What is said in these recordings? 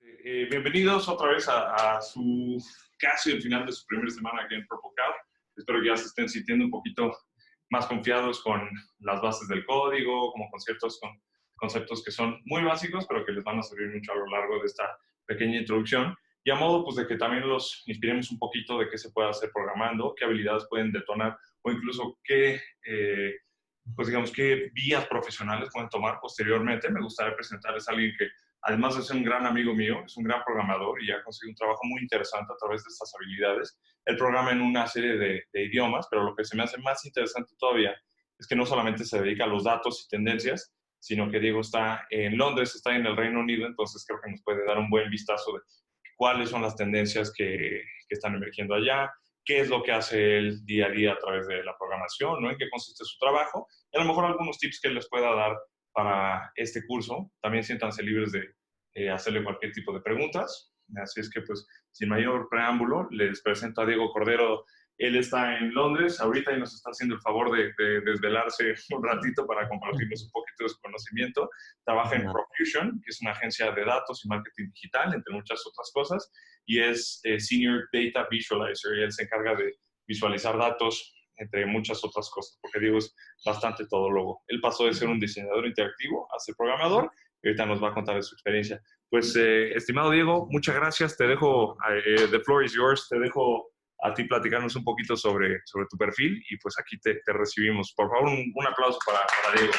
Bienvenidos otra vez a su casi el final de su primera semana aquí en PurpleCloud. Espero que ya se estén sintiendo un poquito más confiados con las bases del código, como con ciertos conceptos que son muy básicos, pero que les van a servir mucho a lo largo de esta pequeña introducción. Y a modo pues, de que también los inspiremos un poquito de qué se puede hacer programando, qué habilidades pueden detonar o incluso qué, pues digamos, qué vías profesionales pueden tomar posteriormente. Me gustaría presentarles a alguien que, además de ser un gran amigo mío, es un gran programador y ha conseguido un trabajo muy interesante a través de estas habilidades. Él programa en una serie de idiomas, pero lo que se me hace más interesante todavía es que no solamente se dedica a los datos y tendencias, sino que Diego está en Londres, está en el Reino Unido, entonces creo que nos puede dar un buen vistazo de cuáles son las tendencias que están emergiendo allá, qué es lo que hace él día a día a través de la programación, ¿no? En qué consiste su trabajo, y a lo mejor algunos tips que él les pueda dar para este curso. También siéntanse libres de hacerle cualquier tipo de preguntas. Así es que, pues, sin mayor preámbulo, les presento a Diego Cordero. Él está en Londres ahorita y nos está haciendo el favor de desvelarse un ratito para compartirnos un poquito de su conocimiento. Trabaja en Profusion, que es una agencia de datos y marketing digital, entre muchas otras cosas, y es Senior Data Visualizer, y él se encarga de visualizar datos, entre muchas otras cosas, porque Diego es bastante todólogo. Él pasó de ser un diseñador interactivo a ser programador, y ahorita nos va a contar de su experiencia. Pues, estimado Diego, muchas gracias. Te dejo, the floor is yours. Te dejo a ti platicarnos un poquito sobre tu perfil y pues aquí te recibimos. Por favor, un aplauso para Diego.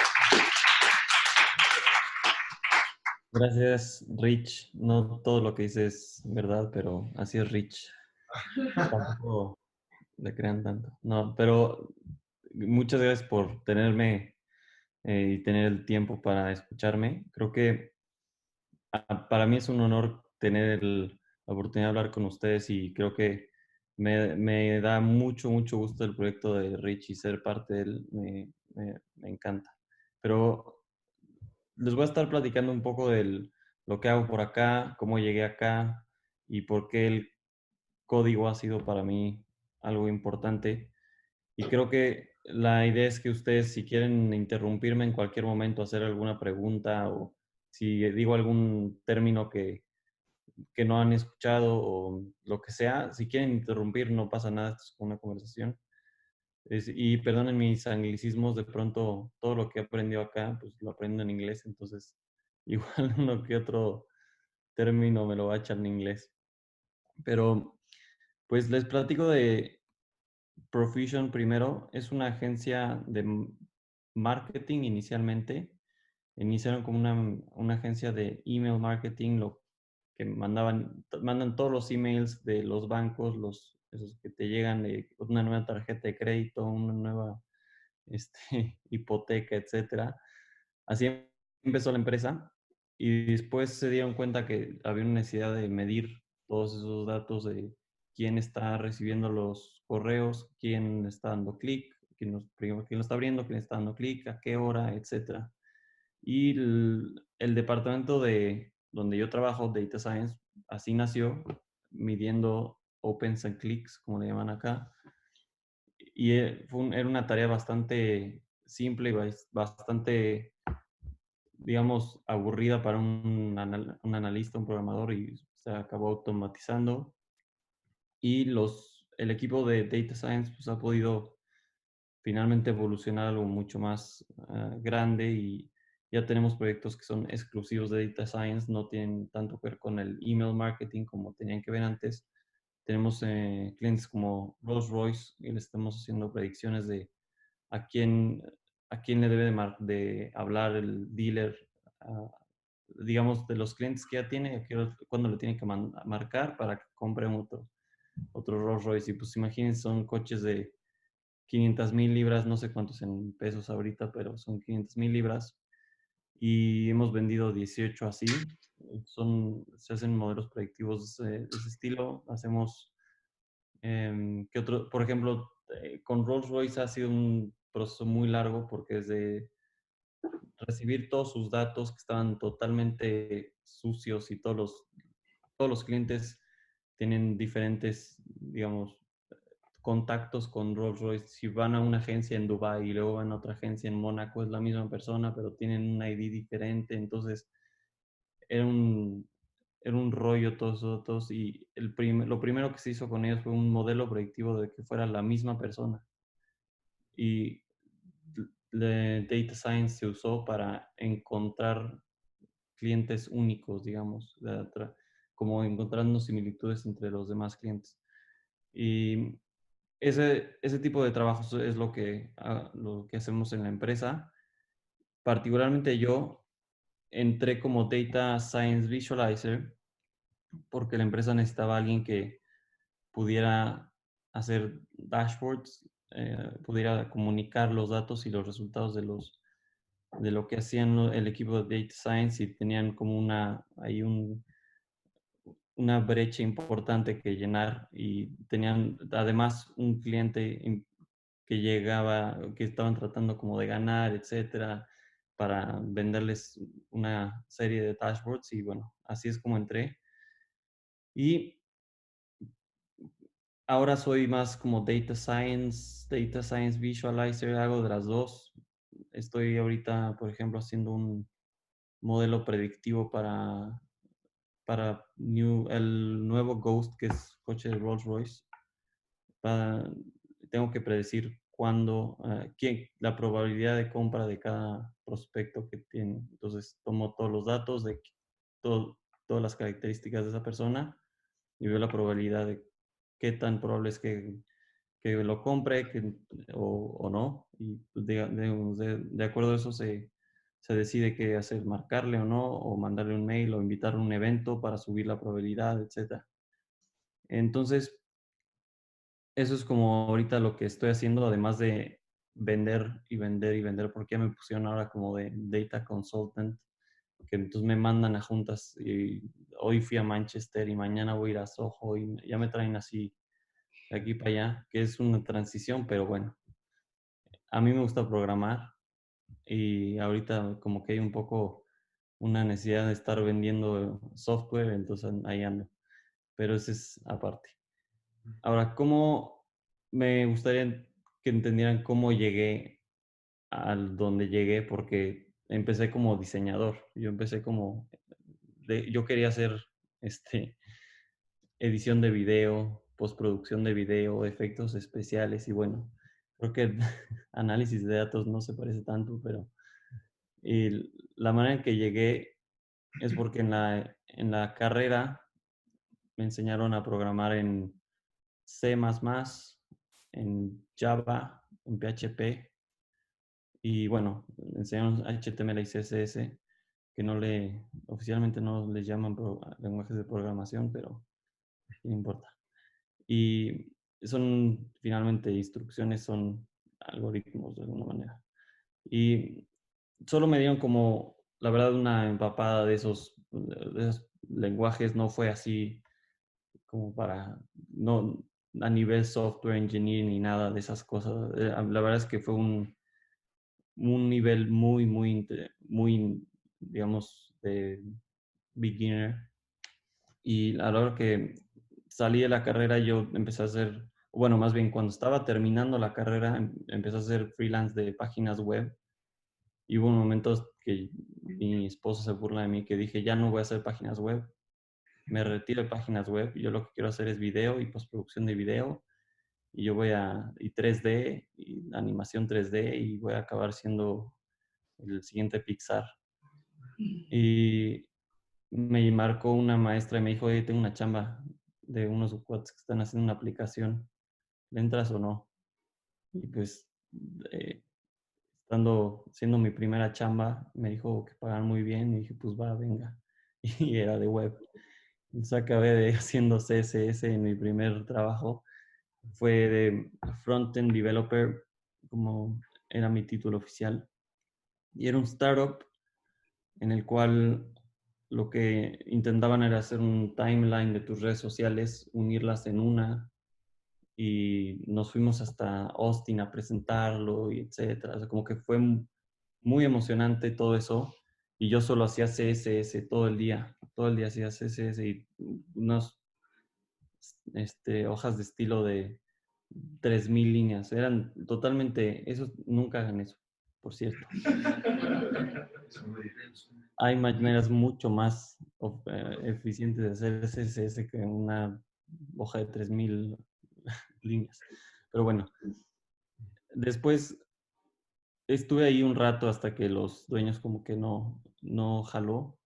Gracias, Rich. No todo lo que dices es verdad, pero así es Rich. Tampoco le crean tanto. No, pero muchas gracias por tenerme y tener el tiempo para escucharme. Creo que para mí es un honor tener la oportunidad de hablar con ustedes y creo que me da mucho, mucho gusto el proyecto de Rich y ser parte de él. Me encanta. Pero les voy a estar platicando un poco de lo que hago por acá, cómo llegué acá y por qué el código ha sido para mí algo importante. Y creo que la idea es que ustedes, si quieren interrumpirme en cualquier momento, hacer alguna pregunta o si digo algún término que no han escuchado o lo que sea, si quieren interrumpir, no pasa nada, esto es una conversación. Y perdonen mis anglicismos, de pronto todo lo que he aprendido acá, pues lo aprendo en inglés, entonces igual uno que otro término me lo va a echar en inglés. Pero pues les platico de Profusion primero. Es una agencia de marketing inicialmente. Iniciaron como una agencia de email marketing, lo que mandan todos los emails de los bancos, esos que te llegan de una nueva tarjeta de crédito, una nueva hipoteca, etcétera. Así empezó la empresa y después se dieron cuenta que había una necesidad de medir todos esos datos de quién está recibiendo los correos, quién está dando clic, quién lo está abriendo, quién está dando clic, a qué hora, etcétera. Y el departamento donde yo trabajo, Data Science, así nació, midiendo opens and clicks, como le llaman acá. Y era una tarea bastante simple y bastante, digamos, aburrida para un analista, un programador, y se acabó automatizando. Y el equipo de Data Science pues, ha podido finalmente evolucionar a algo mucho más grande y ya tenemos proyectos que son exclusivos de Data Science, no tienen tanto que ver con el email marketing como tenían que ver antes. Tenemos clientes como Rolls Royce y le estamos haciendo predicciones de a quién, a quién le debe de hablar el dealer, digamos, de los clientes que ya tiene, cuándo le tiene que marcar para que compre otro Rolls Royce. Y pues imagínense, son coches de 500,000 libras, no sé cuántos en pesos ahorita, pero son 500,000 libras. Y hemos vendido 18 así. Se hacen modelos predictivos de ese estilo. Hacemos, por ejemplo, con Rolls Royce ha sido un proceso muy largo porque desde recibir todos sus datos que estaban totalmente sucios y todos los clientes tienen diferentes, digamos, contactos con Rolls Royce. Si van a una agencia en Dubai y luego van a otra agencia en Mónaco, es la misma persona, pero tienen un ID diferente. Entonces, era un, era un rollo todos esos datos y lo primero que se hizo con ellos fue un modelo predictivo de que fuera la misma persona. Y Data Science se usó para encontrar clientes únicos, digamos, como encontrando similitudes entre los demás clientes. Y ese tipo de trabajos es lo lo que hacemos en la empresa. Particularmente yo entré como Data Science Visualizer porque la empresa necesitaba a alguien que pudiera hacer dashboards, pudiera comunicar los datos y los resultados de lo que hacían el equipo de Data Science y tenían como una brecha importante que llenar y tenían además un cliente que llegaba, que estaban tratando como de ganar, etcétera, para venderles una serie de dashboards y bueno, así es como entré. Y ahora soy más como Data Science Visualizer, hago de las dos. Estoy ahorita, por ejemplo, haciendo un modelo predictivo para el nuevo Ghost, que es coche de Rolls Royce. Para- Tengo que predecir la probabilidad de compra de cada prospecto que tiene. Entonces, tomo todos los datos de todas las características de esa persona y veo la probabilidad de qué tan probable es que lo compre o no. Y pues, de acuerdo a eso se decide qué hacer, marcarle o no, o mandarle un mail o invitarle a un evento para subir la probabilidad, etc. Entonces, eso es como ahorita lo que estoy haciendo, además de vender y vender y vender, porque ya me pusieron ahora como de Data Consultant, que entonces me mandan a juntas y hoy fui a Manchester y mañana voy a ir a Soho y ya me traen así de aquí para allá, que es una transición, pero bueno, a mí me gusta programar y ahorita como que hay un poco una necesidad de estar vendiendo software, entonces ahí ando, pero eso es aparte. Ahora, ¿cómo me gustaría que entendieran cómo llegué al donde llegué? Porque empecé como diseñador, yo empecé yo quería hacer este, edición de video, postproducción de video, efectos especiales y bueno, creo que análisis de datos no se parece tanto, pero la manera en que llegué es porque en la carrera me enseñaron a programar en C++, en Java, en PHP y bueno, me enseñaron HTML y CSS, que oficialmente no les llaman lenguajes de programación, pero no importa. Y finalmente instrucciones, son algoritmos de alguna manera. Y solo me dieron como, la verdad, una empapada de esos lenguajes, no fue así como no a nivel software engineering ni nada de esas cosas. La verdad es que fue un nivel muy, digamos, de beginner. Y a la hora que salí de la carrera, yo empecé a hacer, bueno, más bien cuando estaba terminando la carrera, empecé a hacer freelance de páginas web. Y hubo momentos que mi esposa se burla de mí, que dije, ya no voy a hacer páginas web, me retiro de páginas web, yo lo que quiero hacer es video y postproducción de video, y y 3D, y animación 3D, y voy a acabar siendo el siguiente Pixar. Y me marcó una maestra y me dijo, oye, tengo una chamba de unos cuates que están haciendo una aplicación, ¿le entras o no? Y pues, eh, siendo mi primera chamba, me dijo que pagaban muy bien y dije, pues va, venga. Y era de web. Entonces haciendo CSS en mi primer trabajo. Fue de Frontend Developer, como era mi título oficial. Y era un startup en el cual lo que intentaban era hacer un timeline de tus redes sociales, unirlas en una, y nos fuimos hasta Austin a presentarlo y etcétera. O sea, como que fue muy emocionante todo eso. Y yo solo hacía CSS todo el día hacía CSS y unas hojas de estilo de 3000 líneas. Eran totalmente, esos nunca hagan eso, por cierto. Hay maneras mucho más eficiente de hacer CSS que una hoja de 3000 líneas. Pero bueno, después estuve ahí un rato hasta que los dueños como que no jaló,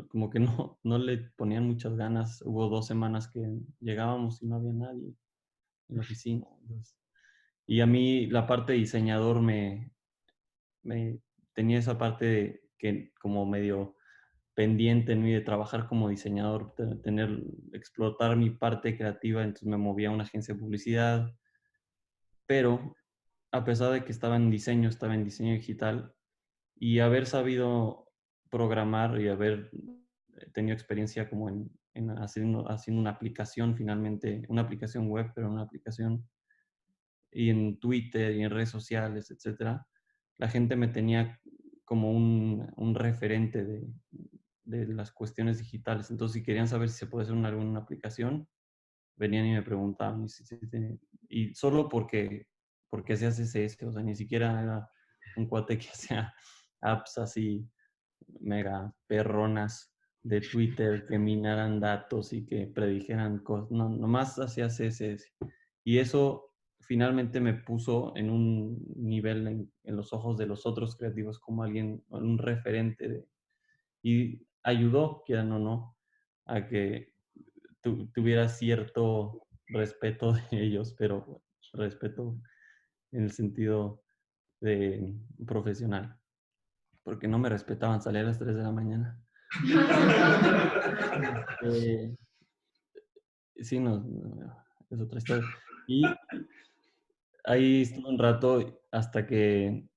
como que no le ponían muchas ganas. Hubo 2 semanas que llegábamos y no había nadie en la oficina. Entonces, y a mí la parte de diseñador me tenía esa parte que como medio pendiente en mí de trabajar como diseñador, explotar mi parte creativa, entonces me movía a una agencia de publicidad, pero a pesar de que estaba en diseño digital y haber sabido programar y haber tenido experiencia como en haciendo una aplicación finalmente, una aplicación web, pero una aplicación y en Twitter y en redes sociales, etcétera, la gente me tenía como un referente de las cuestiones digitales. Entonces, si querían saber si se puede hacer alguna aplicación, venían y me preguntaban. Y solo porque hacía CSS, o sea, ni siquiera era un cuate que hacía apps así mega perronas de Twitter que minaran datos y que predijeran cosas. No, nomás hacía CSS. Y eso finalmente me puso en un nivel en los ojos de los otros creativos como alguien, un referente y ayudó, quieran o no, a que tuviera cierto respeto de ellos, pero respeto en el sentido de profesional, porque no me respetaban, salía a las 3 de la mañana. Eh, sí, es otra historia. Y ahí estuve un rato hasta que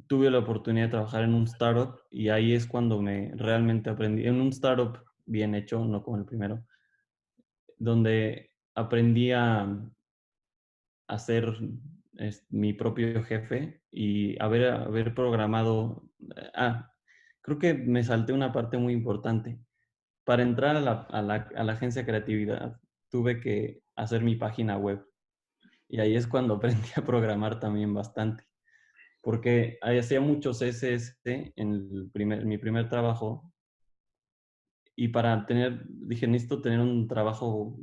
tuve la oportunidad de trabajar en un startup y ahí es cuando me realmente aprendí, en un startup bien hecho, no como el primero, donde aprendí a ser mi propio jefe y haber programado. Ah, creo que me salté una parte muy importante. Para entrar a la agencia de creatividad, tuve que hacer mi página web. Y ahí es cuando aprendí a programar también bastante. Porque ahí hacía mucho CSS en mi primer trabajo. Y dije, necesito tener un trabajo,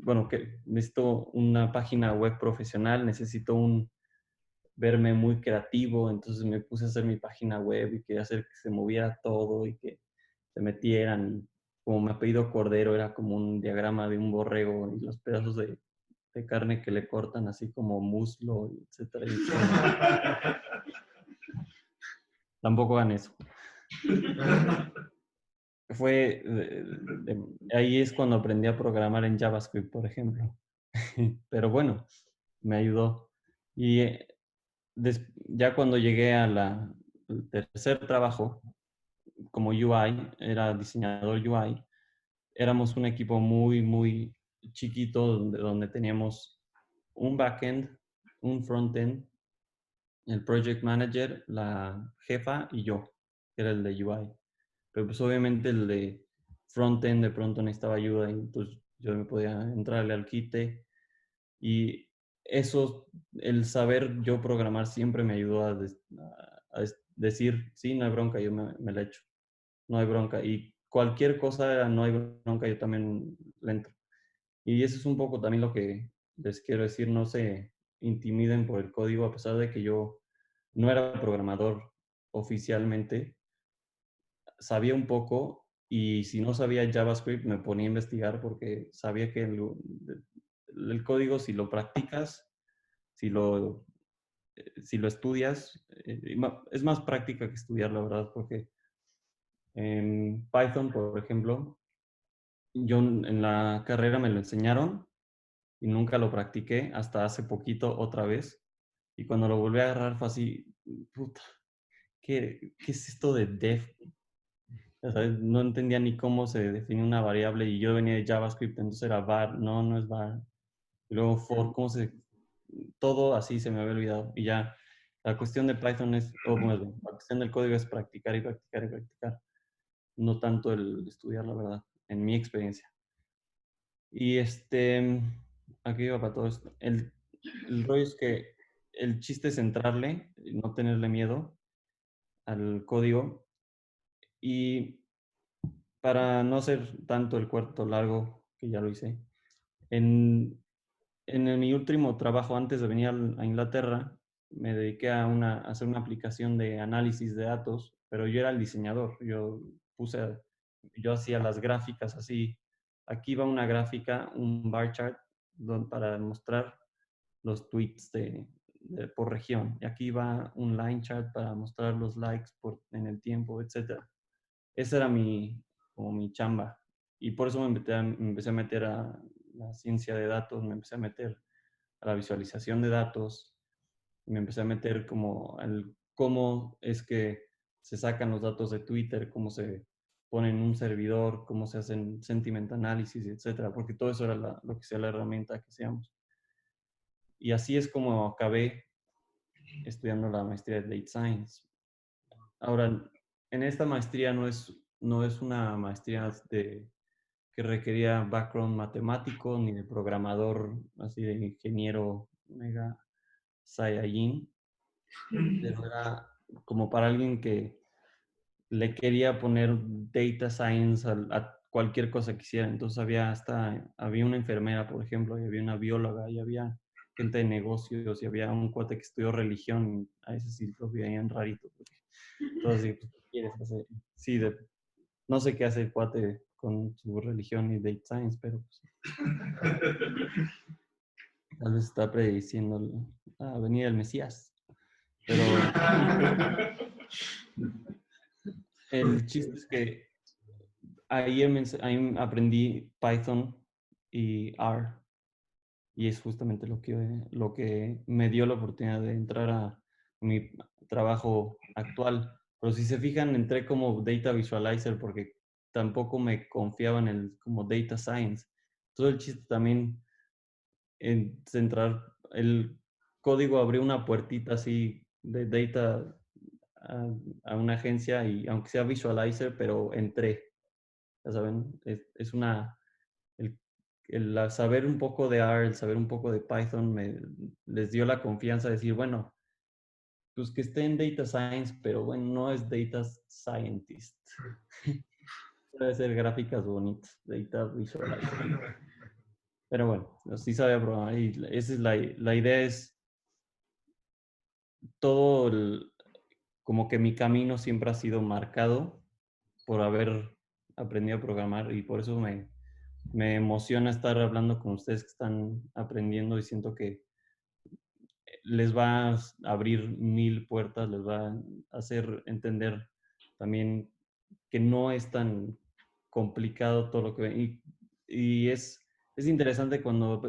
bueno, que necesito una página web profesional, necesito verme muy creativo, entonces me puse a hacer mi página web y quería hacer que se moviera todo y que se metieran. Como mi apellido Cordero era como un diagrama de un borrego y los pedazos de carne que le cortan así como muslo, etcétera. Tampoco hagan eso. Ahí es cuando aprendí a programar en JavaScript, por ejemplo. Pero bueno, me ayudó. Y ya cuando llegué al tercer trabajo, como UI, era diseñador UI, éramos un equipo muy, muy chiquito donde teníamos un backend, un frontend, el project manager, la jefa y yo, que era el de UI. Pero pues obviamente el de frontend de pronto necesitaba ayuda y entonces yo me podía entrarle al quite y eso, el saber yo programar siempre me ayudó a decir, sí, no hay bronca, yo me la echo, no hay bronca. Y cualquier cosa, no hay bronca, yo también le entro. Y eso es un poco también lo que les quiero decir, no se intimiden por el código, a pesar de que yo no era programador oficialmente, sabía un poco y si no sabía JavaScript me ponía a investigar porque sabía que el código, si lo practicas, si lo, si lo estudias, es más práctica que estudiar, la verdad, porque en Python, por ejemplo, yo en la carrera me lo enseñaron y nunca lo practiqué hasta hace poquito otra vez. Y cuando lo volví a agarrar fue así, puta, ¿qué es esto de def? O sea, no entendía ni cómo se definía una variable y yo venía de JavaScript, entonces era var, no es var. Y luego for, todo así se me había olvidado. Y ya, la cuestión de Python bueno, la cuestión del código es practicar y practicar y practicar, no tanto el estudiar, la verdad, en mi experiencia. Y aquí iba para todo esto. El rollo es que el chiste es entrarle, no tenerle miedo al código. Y para no hacer tanto el cuarto largo, que ya lo hice, en mi último trabajo antes de venir a Inglaterra, me dediqué a hacer una aplicación de análisis de datos, pero yo era el diseñador. Yo hacía las gráficas así. Aquí va una gráfica, un bar chart, para mostrar los tweets por región. Y aquí va un line chart para mostrar los likes en el tiempo, etcétera. Esa era como mi chamba. Y por eso me empecé a meter a la ciencia de datos, me empecé a meter a la visualización de datos, me empecé a meter como al cómo es que se sacan los datos de Twitter, cómo se ponen en un servidor, cómo se hacen sentiment análisis, etcétera, porque todo eso era lo que sea la herramienta que hacíamos. Y así es como acabé estudiando la maestría de Data Science. Ahora, en esta maestría no es una maestría que requería background matemático ni de programador, así de ingeniero mega Saiyajin, pero era como para alguien que le quería poner data science a cualquier cosa que hiciera. Entonces había una enfermera, por ejemplo, y había una bióloga, y había gente de negocios, y había un cuate que estudió religión, y a ese sí lo veían rarito. Entonces, pues, ¿qué quieres hacer? Sí, no sé qué hace el cuate con su religión y data science, pero pues, tal vez está prediciendo la venida del Mesías. Pero el chiste es que ahí aprendí Python y R, y es justamente lo que me dio la oportunidad de entrar a mi trabajo actual. Pero si se fijan, entré como Data Visualizer porque tampoco me confiaba en como Data Science. Todo el chiste también en centrar el código, abrió una puertita así de data a una agencia, y aunque sea Visualizer, pero entré. Ya saben, es el saber un poco de R, el saber un poco de Python les dio la confianza de decir, bueno, pues que esté en Data Science, pero bueno, no es Data Scientist. Debe ser gráficas bonitas, Data Visualizer. Pero bueno, sí sabía programar, y esa es la idea, es todo como que mi camino siempre ha sido marcado por haber aprendido a programar, y por eso me emociona estar hablando con ustedes que están aprendiendo, y siento que les va a abrir mil puertas, les va a hacer entender también que no es tan complicado todo lo que ven. Y es interesante cuando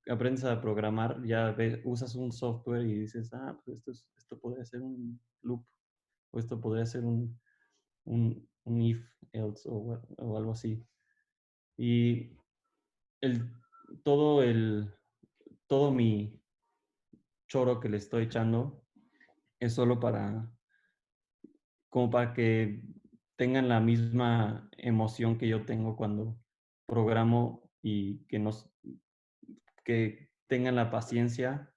aprendes a programar, ya usas un software y dices, pues esto podría ser un loop, o esto podría ser un if, else, o algo así. Y el, todo todo mi choro que le estoy echando es solo como para que tengan la misma emoción que yo tengo cuando programo, y que tengan la paciencia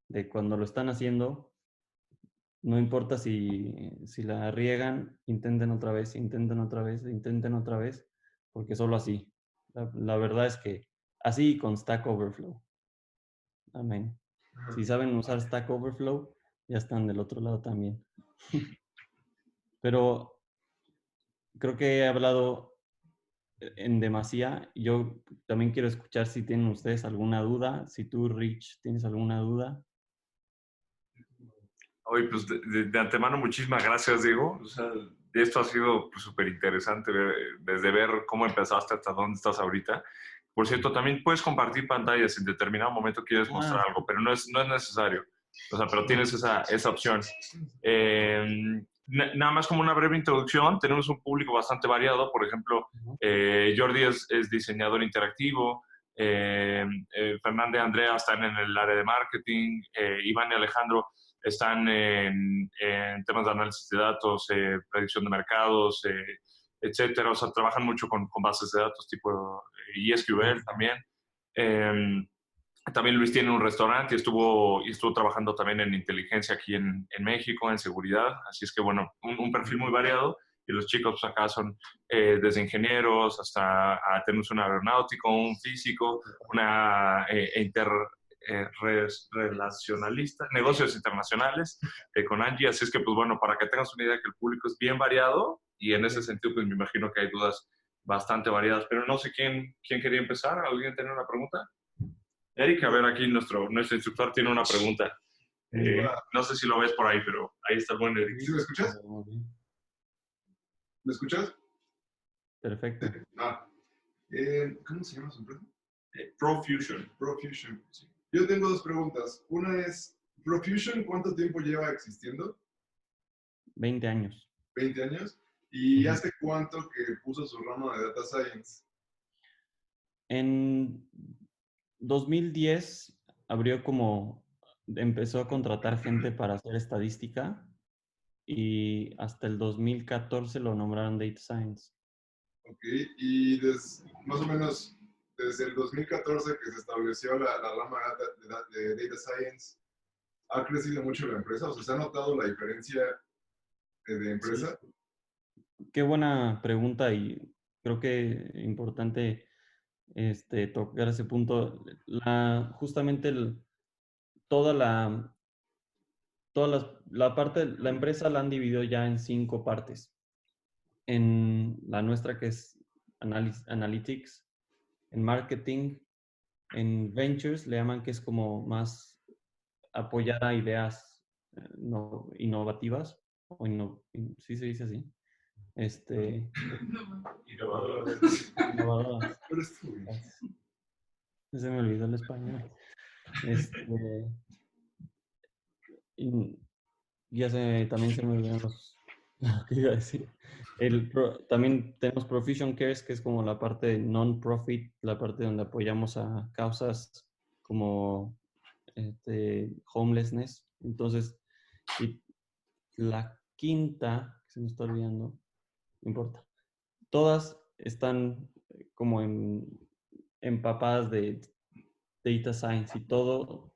de cuando lo están haciendo, no importa si la riegan, intenten otra vez, intenten otra vez, intenten otra vez, porque solo así. La verdad es que así, con Stack Overflow. Amén. Si saben usar Stack Overflow, ya están del otro lado también. Pero creo que he hablado en demasía. Yo también quiero escuchar si tienen ustedes alguna duda. Si tú, Rich, tienes alguna duda. Oye, pues de antemano, muchísimas gracias, Diego. O sea, esto ha sido súper interesante, desde ver cómo empezaste hasta dónde estás ahorita. Por cierto, también puedes compartir pantallas si en determinado momento quieres mostrar algo, pero no es necesario. O sea, pero tienes esa opción. Nada más como una breve introducción, tenemos un público bastante variado. Por ejemplo, Jordi es diseñador interactivo, Fernanda y Andrea están en el área de marketing, Iván y Alejandro están en temas de análisis de datos, predicción de mercados, etcétera. O sea, trabajan mucho con bases de datos tipo SQL también. También Luis tiene un restaurante y estuvo trabajando también en inteligencia aquí en México, en seguridad. Así es que, bueno, un perfil muy variado. y los chicos pues, acá son desde ingenieros hasta tenemos un aeronáutico, un físico, una relacionalista, negocios internacionales con Angie, así es que pues bueno, para que tengas una idea que el público es bien variado y en ese sentido pues me imagino que hay dudas bastante variadas, pero no sé quién quería empezar. ¿Alguien tiene una pregunta? Eric, a ver, aquí nuestro instructor tiene una pregunta. No sé si lo ves por ahí, pero ahí está el buen Eric. ¿Sí me escuchas? ¿Me escuchas? Perfecto. ¿Cómo se llama su empresa? Profusion. Profusion. Sí. Yo tengo dos preguntas. Una es, ¿Profusion cuánto tiempo lleva existiendo? 20 años. 20 años. ¿Y hace cuánto que puso su ramo de Data Science? En 2010 empezó a contratar gente para hacer estadística y hasta el 2014 lo nombraron Data Science. Ok, y más o menos desde el 2014 que se estableció la rama de Data Science, ¿ha crecido mucho la empresa? O sea, ¿se ha notado la diferencia de empresa? Sí. Qué buena pregunta y creo que es importante tocar ese punto. Justamente la empresa la han dividido ya en 5 partes. En la nuestra que es Analytics, en Marketing, en Ventures le llaman que es como más apoyar a ideas innovativas, sí se dice así. Innovadoras. Pero estuvo bien. Se me olvidó el español. También se me olvidaron ¿qué iba a decir? También tenemos Profusion Cares, que es como la parte non-profit, la parte donde apoyamos a causas como homelessness. Entonces, y la quinta, que se me está olvidando, no importa. Todas están como empapadas de Data Science y todo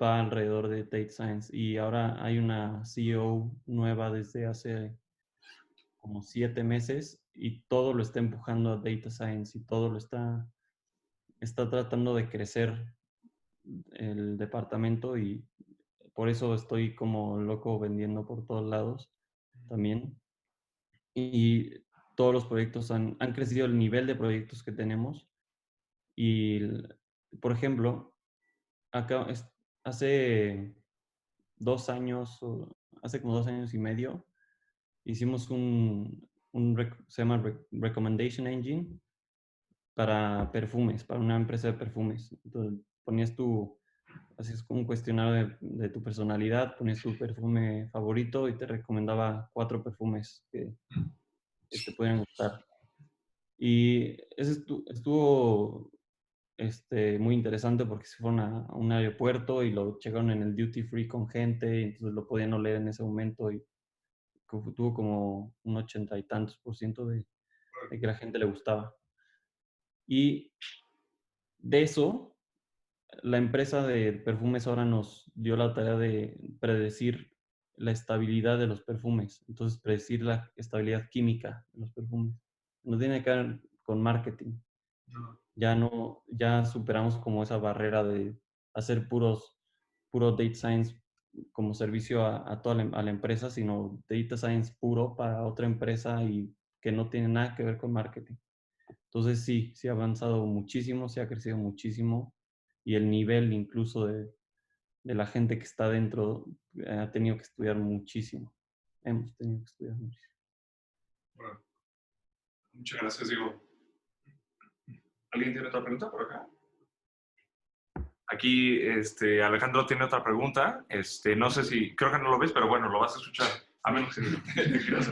va alrededor de Data Science. Y ahora hay una CEO nueva desde hace como 7 meses y todo lo está empujando a Data Science y todo lo está tratando de crecer el departamento y por eso estoy como loco vendiendo por todos lados también. Y todos los proyectos han crecido el nivel de proyectos que tenemos. Y, por ejemplo, hace 2 años, hace como 2 años y medio, hicimos se llama Recommendation Engine para perfumes, para una empresa de perfumes. Entonces, así es como un cuestionario de tu personalidad, ponías tu perfume favorito y te recomendaba 4 perfumes que te pueden gustar. Y eso estuvo muy interesante porque se fueron a un aeropuerto y lo checaron en el duty free con gente, y entonces lo podían oler en ese momento y tuvo como un 80 y tantos % de que la gente le gustaba. Y de eso, la empresa de perfumes ahora nos dio la tarea de predecir la estabilidad de los perfumes, entonces predecir la estabilidad química de los perfumes. No tiene que ver con marketing. Ya superamos como esa barrera de hacer puro data science como servicio a toda a la empresa, sino data science puro para otra empresa y que no tiene nada que ver con marketing. Entonces sí ha avanzado muchísimo, sí ha crecido muchísimo y el nivel incluso de la gente que está dentro ha tenido que estudiar muchísimo. Hemos tenido que estudiar muchísimo. Bueno, muchas gracias, Diego. ¿Alguien tiene otra pregunta por acá? Aquí Alejandro tiene otra pregunta. No sé si, creo que no lo ves, pero bueno, lo vas a escuchar. A menos que te quieras.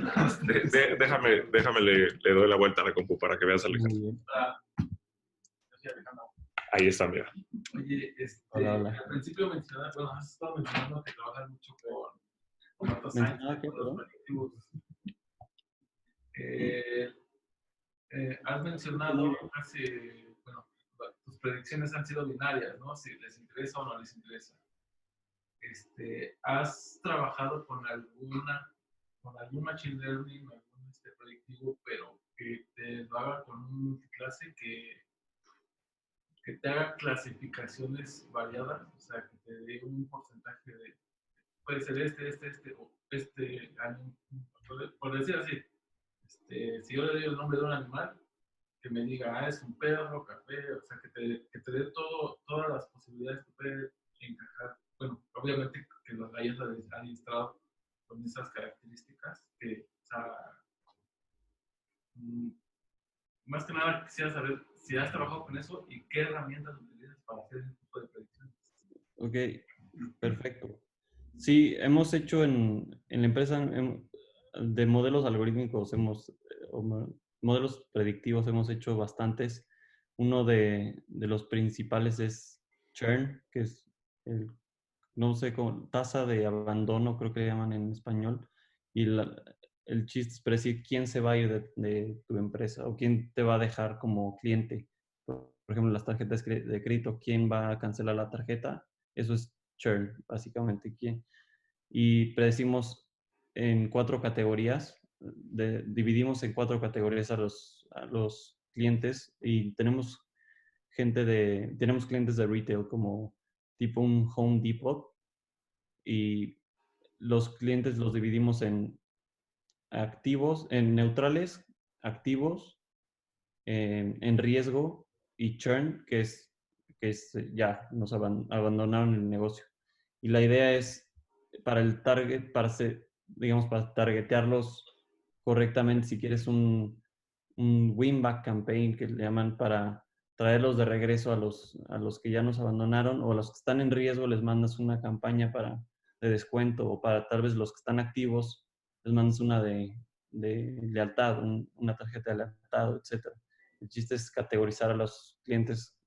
Déjame le doy la vuelta a la compu para que veas a Alejandro. Ahí está, mira. Oye, Hola. al principio has estado mencionando que trabajas mucho con Data Science, con los predictivos. Has mencionado tus predicciones han sido binarias, ¿no? Si les interesa o no les interesa. ¿Has trabajado con con algún machine learning, algún predictivo, pero que te lo haga con un multiclase que te haga clasificaciones variadas, o sea, que te dé un porcentaje de, puede ser o por decir así, si yo le doy el nombre de un animal, que me diga, es un perro, café, o sea, que te dé todas las posibilidades que puede encajar. Bueno, obviamente que los hayas adiestrado con esas características, que, o sea, más que nada quisiera saber si has trabajado con eso y qué herramientas utilizas para hacer ese tipo de predicciones. Ok, perfecto. Sí, hemos hecho en la empresa de modelos algorítmicos, modelos predictivos, hemos hecho bastantes. Uno de los principales es churn, que es no sé, tasa de abandono, creo que le llaman en español. Y el chiste es predecir quién se va a ir de tu empresa o quién te va a dejar como cliente. Por ejemplo, las tarjetas de crédito, quién va a cancelar la tarjeta. Eso es churn, básicamente. Y predecimos en 4 categorías. Dividimos en 4 categorías a los clientes y tenemos clientes de retail como tipo un Home Depot, y los clientes los dividimos en activos, en neutrales, activos, en riesgo y churn, que es ya nos abandonaron el negocio. Y la idea es para el target, digamos, para targetearlos correctamente, si quieres un win-back campaign que le llaman, para traerlos de regreso a los que ya nos abandonaron, o a los que están en riesgo les mandas una campaña de descuento, o para tal vez los que están activos les mandas una de lealtad, una tarjeta de lealtad, etc. El chiste es categorizar a los clientes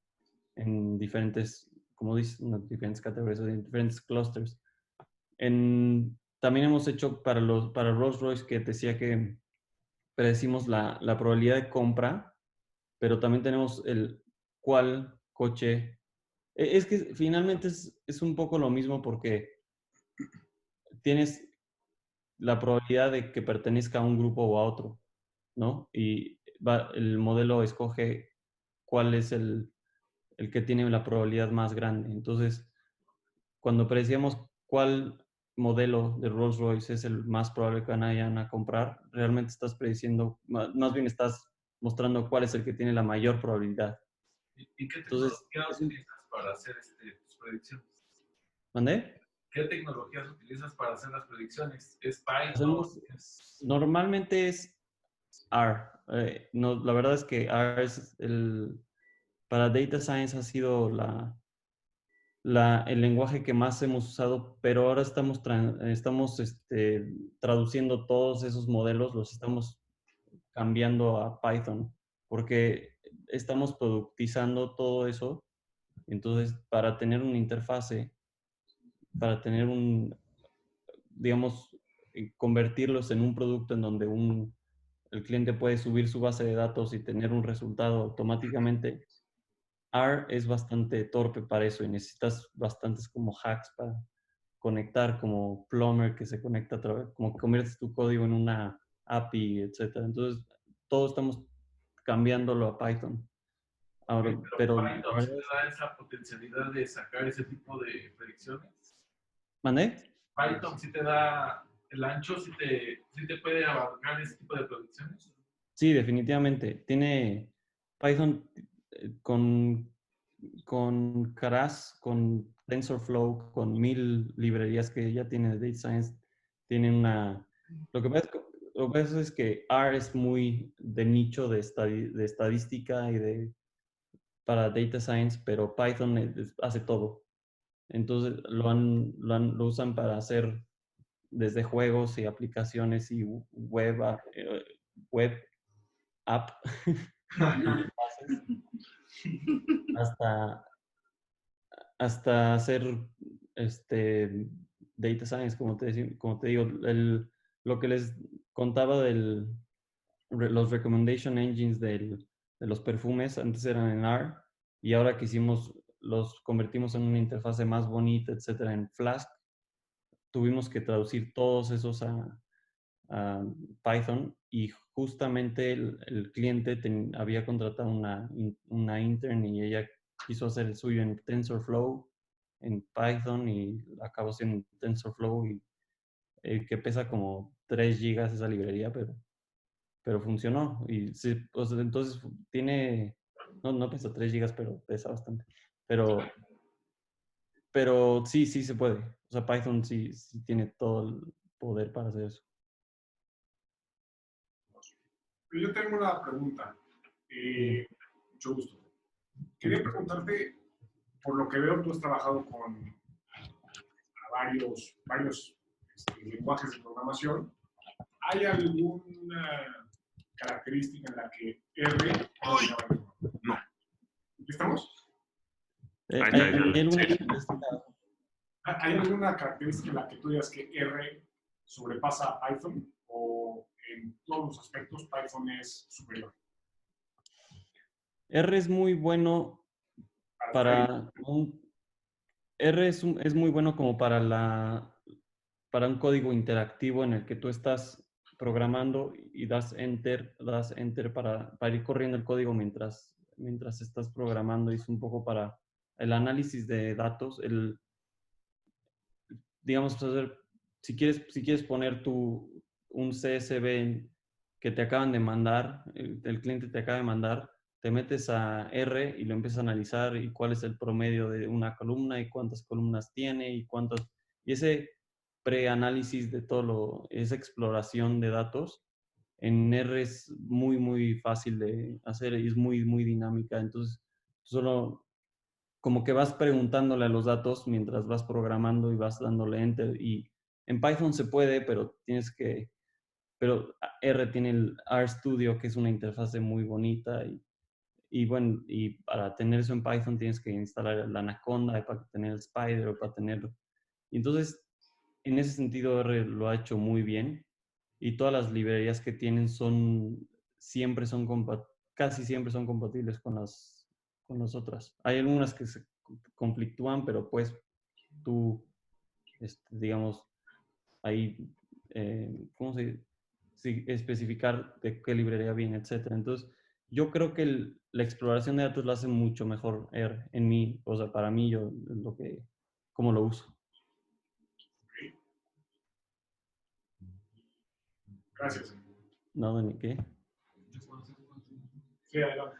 en diferentes, como dices, no, diferentes categorías, en diferentes clusters. También hemos hecho para Rolls Royce, que decía que predecimos la probabilidad de compra, pero también tenemos el cuál coche. Es que finalmente es un poco lo mismo, porque tienes la probabilidad de que pertenezca a un grupo o a otro, ¿no? Y el modelo escoge cuál es el que tiene la probabilidad más grande. Entonces, cuando predecíamos cuál modelo de Rolls Royce es el más probable que vayan a comprar, realmente estás prediciendo, más bien estás mostrando cuál es el que tiene la mayor probabilidad. ¿Y qué Entonces, tecnología utilizas para hacer tus predicciones? ¿mandé? ¿Qué tecnologías utilizas para hacer las predicciones? ¿Es Python? Normalmente es R. No, la verdad es que R es para Data Science ha sido el lenguaje que más hemos usado, pero ahora estamos traduciendo todos esos modelos, los estamos cambiando a Python, porque estamos productizando todo eso. Entonces, para tener una interfase, para tener digamos, convertirlos en un producto en donde el cliente puede subir su base de datos y tener un resultado automáticamente, R es bastante torpe para eso, y necesitas bastantes como hacks para conectar, como Plumber, que se conecta a través, como que conviertes tu código en una API, etc. Entonces, todos estamos cambiándolo a Python. Ahora, Pero pero Python sí te da esa potencialidad de sacar ese tipo de predicciones. ¿mandé? Python sí te da el ancho, sí te puede abarcar ese tipo de predicciones. Sí, definitivamente. Tiene Python con Keras, con TensorFlow, con 1000 librerías que ya tiene de Data Science. Tiene Lo que pasa es que R es muy de nicho de estadística y para Data Science, pero Python hace todo. Entonces lo usan para hacer desde juegos y aplicaciones y web app hasta, hasta hacer data science, como te digo, lo que les contaba los recommendation engines de los perfumes, antes eran en R, y ahora que los convertimos en una interfase más bonita, etcétera, en Flask, tuvimos que traducir todos esos Python y justamente el cliente había contratado una intern y ella quiso hacer el suyo en TensorFlow, en Python y acabó siendo en TensorFlow y que pesa como 3 gigas esa librería, pero funcionó. Y sí, pues, entonces tiene, no pesa 3 gigas, pero pesa bastante. Pero sí, sí se puede. O sea, Python sí tiene todo el poder para hacer eso. Yo tengo una pregunta. Mucho gusto. Quería preguntarte, por lo que veo, tú has trabajado con varios lenguajes de programación. ¿Hay alguna característica en la que R... No. ¿Estamos? Ahí está, ¿Hay alguna característica? ¿Hay alguna característica en la que tú digas que R sobrepasa a Python o en todos los aspectos Python es superior? R es muy bueno para R es muy bueno como para un código interactivo en el que tú estás programando y das enter para ir corriendo el código mientras estás programando. Y es un poco para el análisis de datos, digamos, si quieres poner un CSV que te acaban de mandar, el cliente te acaba de mandar, te metes a R y lo empiezas a analizar y cuál es el promedio de una columna y cuántas columnas tiene y ese preanálisis de esa exploración de datos en R es muy, muy fácil de hacer y es muy, muy dinámica. Entonces, solo como que vas preguntándole a los datos mientras vas programando y vas dándole enter. Y en Python se puede, pero R tiene el RStudio, que es una interfase muy bonita y bueno, y para tener eso en Python tienes que instalar la Anaconda para tener el Spider para tenerlo. Y entonces, en ese sentido, R lo ha hecho muy bien y todas las librerías que tienen casi siempre son compatibles con las otras. Hay algunas que se conflictúan, pero pues tú, digamos, ahí, ¿cómo se dice? Sí, especificar de qué librería viene, etcétera. Entonces, yo creo que la exploración de datos lo hace mucho mejor R en mí, o sea, para mí, yo cómo lo uso. Gracias. No, ni qué. Sí, adelante.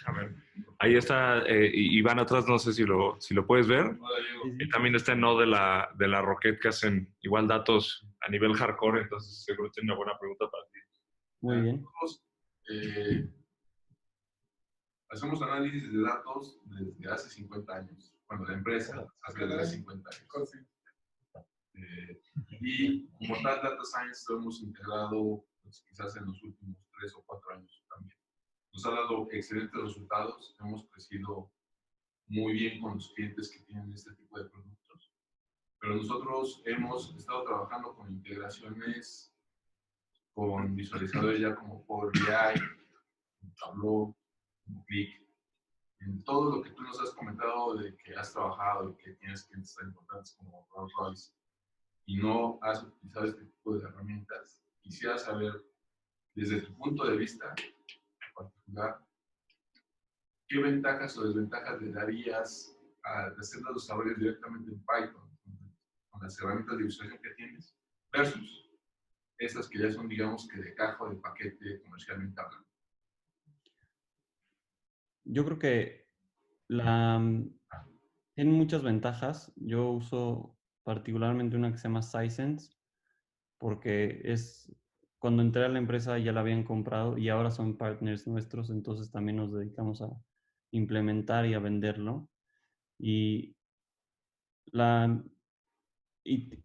A ver, ahí está Iván atrás, no sé si lo puedes ver. Y también está No de la Rocket, que hacen igual datos a nivel hardcore, entonces seguro tiene una buena pregunta para ti. Muy bien. Hacemos análisis de datos desde hace 50 años. Bueno, la empresa hace desde hace 50 años. Y como tal, Data Science lo hemos integrado pues, quizás en los últimos 3 o 4 años también. Nos ha dado excelentes resultados. Hemos crecido muy bien con los clientes que tienen este tipo de productos. Pero nosotros hemos estado trabajando con integraciones con visualizadores ya como Power BI, Tableau, Click. En todo lo que tú nos has comentado de que has trabajado y que tienes clientes tan importantes como Rolls Royce y no has utilizado este tipo de herramientas, quisiera saber, desde tu punto de vista particular, ¿qué ventajas o desventajas le darías a hacer los desarrollos directamente en Python, con las herramientas de visualización que tienes, versus esas que ya son, digamos, que de caja o de paquete comercialmente hablando? Yo creo que tiene muchas ventajas. Yo uso particularmente una que se llama Sisense, porque cuando entré a la empresa ya la habían comprado y ahora son partners nuestros, entonces también nos dedicamos a implementar y a venderlo. Y,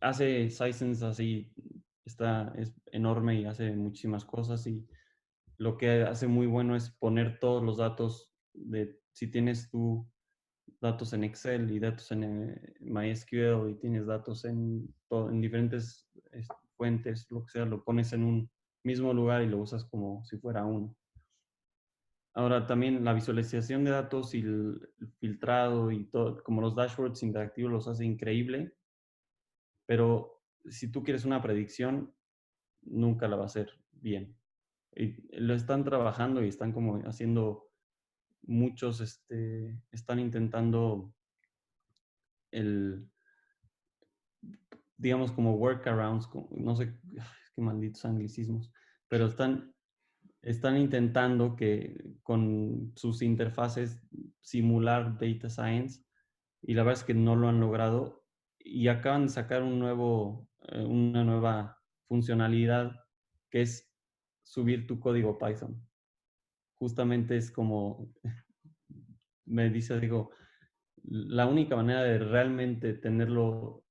hace Sisense así, es enorme y hace muchísimas cosas y lo que hace muy bueno es poner todos los datos si tienes tú datos en Excel y datos en MySQL y tienes datos en diferentes fuentes, lo que sea, lo pones en un mismo lugar y lo usas como si fuera uno. Ahora también la visualización de datos y el filtrado y todo, como los dashboards interactivos los hace increíble, pero si tú quieres una predicción, nunca la va a hacer bien. Y lo están trabajando y están como haciendo muchos, están intentando digamos como workarounds, no sé, qué malditos anglicismos, pero están intentando que con sus interfaces simular data science y la verdad es que no lo han logrado y acaban de sacar una nueva funcionalidad que es subir tu código Python. Justamente es como me dice, digo, la única manera de realmente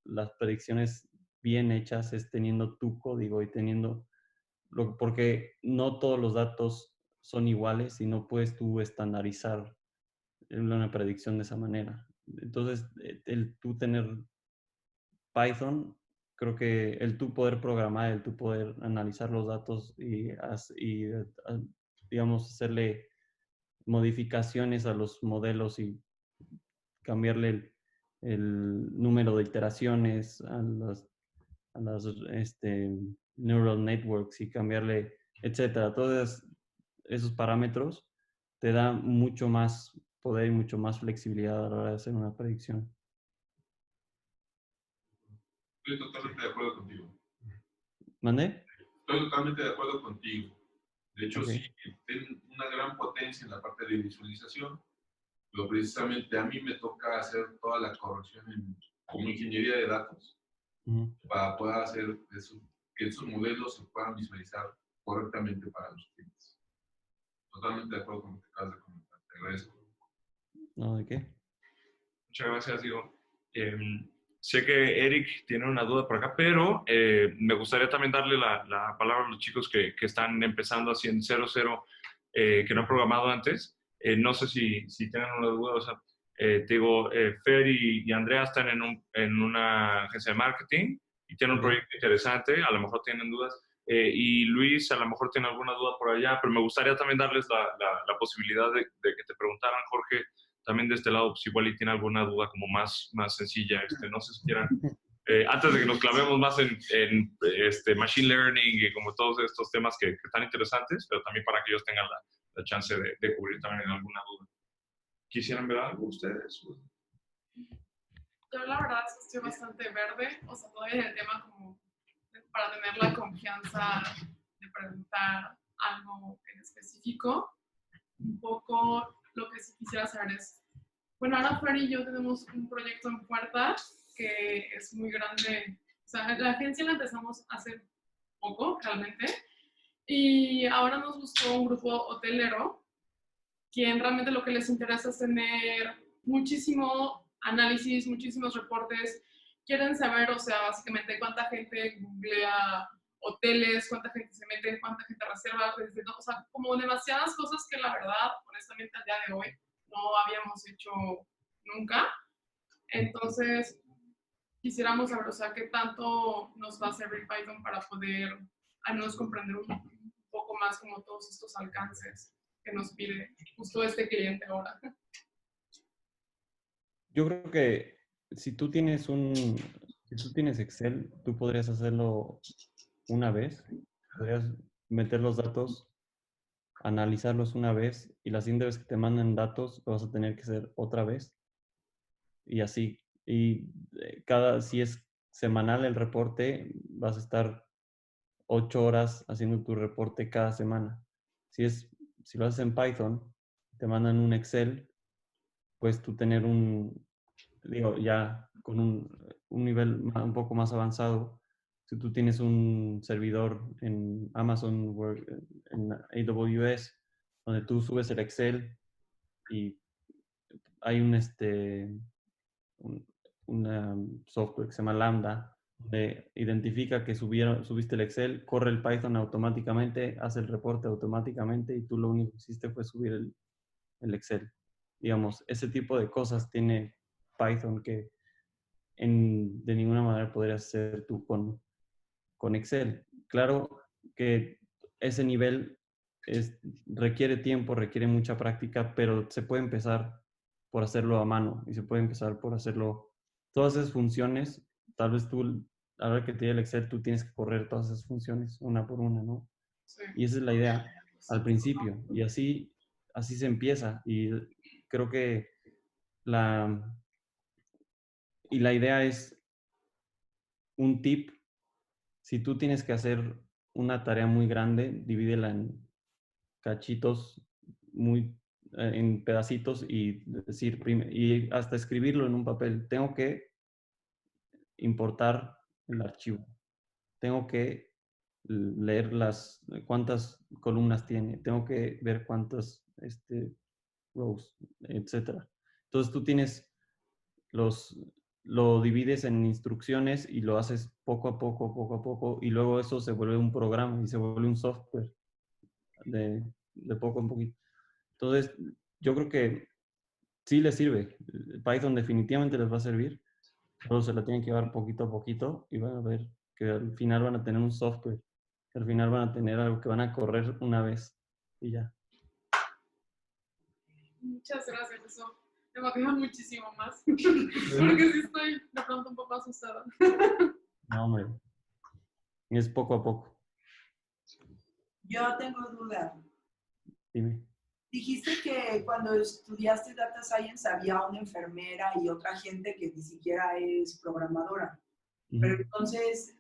las predicciones bien hechas es teniendo tu código y porque no todos los datos son iguales y no puedes tú estandarizar una predicción de esa manera. Entonces, el tú tener Python, creo que el tú poder programar, el tú poder analizar los datos digamos, hacerle modificaciones a los modelos y cambiarle el número de iteraciones a las neural networks y cambiarle, etcétera. Todos esos parámetros te da mucho más poder y mucho más flexibilidad a la hora de hacer una predicción. Estoy totalmente de acuerdo contigo. ¿Mandé? Estoy totalmente de acuerdo contigo. De hecho, Ok. sí, tienen una gran potencia en la parte de visualización, pero precisamente a mí me toca hacer toda la corrección como ingeniería de datos para poder hacer eso, que esos modelos se puedan visualizar correctamente para los clientes. Totalmente de acuerdo con lo que acabas de comentar. Te agradezco. ¿No? ¿De qué? Muchas gracias, Diego. Sé que Eric tiene una duda por acá, pero me gustaría también darle la palabra a los chicos que están empezando así en 0-0, que no han programado antes. No sé si tienen una duda. O sea, te digo, Fer y Andrea están en una agencia de marketing y tienen un proyecto interesante. A lo mejor tienen dudas. Y Luis, a lo mejor tiene alguna duda por allá, pero me gustaría también darles la posibilidad de que te preguntaran, Jorge, también de este lado, pues igual y tiene alguna duda como más sencilla. No sé si quieran, antes de que nos clavemos más en machine learning y como todos estos temas que están interesantes, pero también para que ellos tengan la chance de cubrir también alguna duda. ¿Quisieran ver algo ustedes? Yo la verdad es que estoy bastante verde, o sea, todavía en el tema como para tener la confianza de preguntar algo en específico. Un poco lo que sí quisiera saber es, bueno, ahora Fer y yo tenemos un proyecto en puerta que es muy grande. O sea, la agencia la empezamos hace poco, realmente, y ahora nos buscó un grupo hotelero, quien realmente lo que les interesa es tener muchísimo análisis, muchísimos reportes. Quieren saber, o sea, básicamente cuánta gente googlea hoteles, cuánta gente se mete, cuánta gente reserva, o sea, como demasiadas cosas que la verdad, honestamente, al día de hoy no habíamos hecho nunca. Entonces, quisiéramos saber, o sea, qué tanto nos va a servir Python para poder al menos comprender un poco más como todos estos alcances que nos pide justo este cliente ahora. Yo creo que si tú tienes Excel, tú podrías hacerlo una vez, podrías meter los datos, analizarlos una vez y la siguiente vez que te manden datos lo vas a tener que hacer otra vez y así. Y si es semanal el reporte, vas a estar 8 horas haciendo tu reporte cada semana. Si lo haces en Python, te mandan un Excel, puedes tú tener ya con un nivel un poco más avanzado. Si tú tienes un servidor en Amazon, en AWS, donde tú subes el Excel y hay un software que se llama Lambda, donde identifica que subiste el Excel, corre el Python automáticamente, hace el reporte automáticamente y tú lo único que hiciste fue subir el Excel. Digamos, ese tipo de cosas tiene Python que de ninguna manera podrías hacer tú con Excel. Claro que ese nivel requiere tiempo, requiere mucha práctica, pero se puede empezar por hacerlo a mano y se puede empezar por hacerlo. Todas esas funciones, tal vez tú a la hora que te dé el Excel, tú tienes que correr todas esas funciones una por una, ¿no? Sí. Y esa es la idea al principio. Y así se empieza. Y creo que la idea es un tip. Si tú tienes que hacer una tarea muy grande, divídela en cachitos, en pedacitos y decir, y hasta escribirlo en un papel. Tengo que importar el archivo. Tengo que leer cuántas columnas tiene. Tengo que ver cuántas rows, etcétera. Entonces tú tienes lo divides en instrucciones y lo haces poco a poco, y luego eso se vuelve un programa y se vuelve un software de poco en poquito. Entonces, yo creo que sí les sirve. Python definitivamente les va a servir, pero se la tienen que llevar poquito a poquito y van a ver que al final van a tener un software, que al final van a tener algo que van a correr una vez y ya. Muchas gracias, eso me motiva muchísimo más, porque sí estoy de pronto un poco asustada. No, hombre. Es poco a poco. Yo tengo duda. Dime. Dijiste que cuando estudiaste Data Science había una enfermera y otra gente que ni siquiera es programadora. Pero entonces,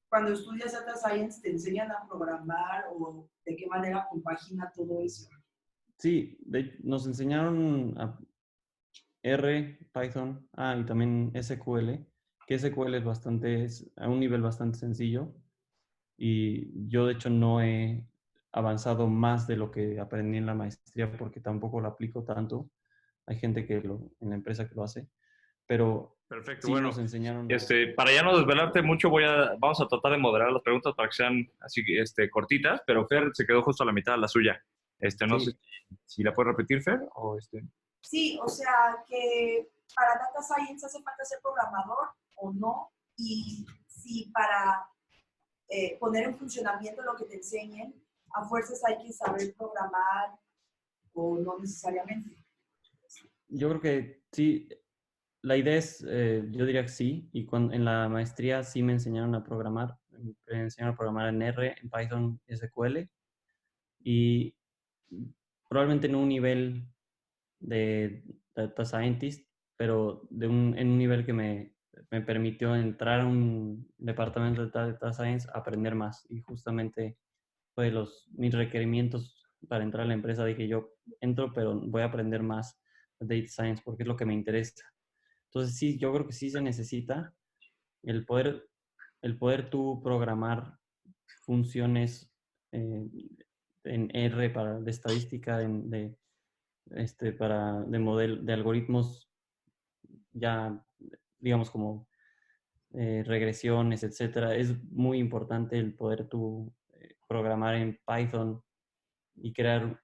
cuando estudias Data Science, ¿te enseñan a programar o de qué manera compagina todo eso? Sí, nos enseñaron R, Python, y también SQL, que SQL es a un nivel bastante sencillo y yo de hecho no he avanzado más de lo que aprendí en la maestría porque tampoco lo aplico tanto. Hay gente en la empresa que lo hace, pero Perfecto, sí bueno, nos enseñaron. para ya no desvelarte mucho, vamos a tratar de moderar las preguntas para que sean así cortitas, pero Fer se quedó justo a la mitad de la suya. No Sí. sé si la puedes repetir, Fer, o Sí, o sea, que para Data Science hace falta ser programador o no, y si para poner en funcionamiento lo que te enseñen, a fuerzas hay que saber programar o no necesariamente. Yo creo que sí, la idea es, yo diría que sí, y en la maestría sí me enseñaron a programar, me enseñaron a programar en R, en Python, SQL, y probablemente en un nivel de Data Scientist, pero en un nivel que me permitió entrar a un departamento de Data Science, aprender más, y justamente fue mis requerimientos para entrar a la empresa, dije yo entro, pero voy a aprender más Data Science porque es lo que me interesa. Entonces sí, yo creo que sí se necesita el poder tú programar funciones en R de estadística, de algoritmos ya, digamos, como regresiones, etcétera. Es muy importante el poder tú programar en Python y crear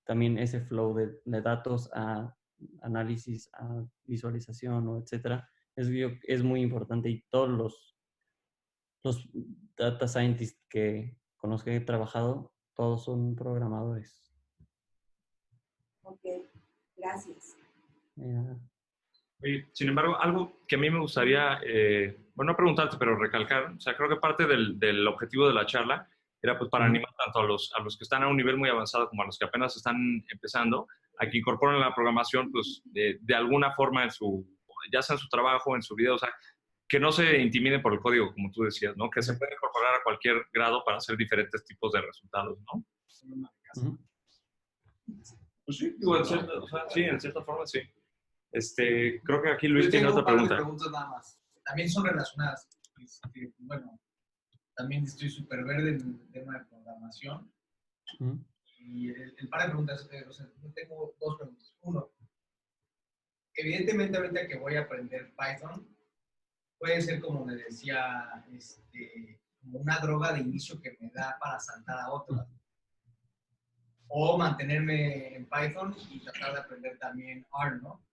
también ese flow de datos a análisis, a visualización, o etcétera. Es muy importante y todos los data scientists con los que he trabajado, todos son programadores. Ok, gracias. Sin embargo, algo que a mí me gustaría, no preguntarte, pero recalcar, o sea, creo que parte del objetivo de la charla era pues para animar tanto a los que están a un nivel muy avanzado como a los que apenas están empezando, a que incorporen la programación pues de alguna forma ya sea en su trabajo, en su vida, o sea, que no se intimiden por el código, como tú decías, ¿no? Que se puede incorporar a cualquier grado para hacer diferentes tipos de resultados, ¿no? Pues sí, digo, en cierta forma sí. Creo que aquí Luis tiene otra pregunta. Preguntas nada más. También son relacionadas. Bueno, también estoy súper verde en el tema de programación. Y el par de preguntas, o sea, yo tengo dos preguntas. Uno, evidentemente ahorita que voy a aprender Python, puede ser como me decía, como una droga de inicio que me da para saltar a otra. O mantenerme en Python y tratar de aprender también R, ¿no?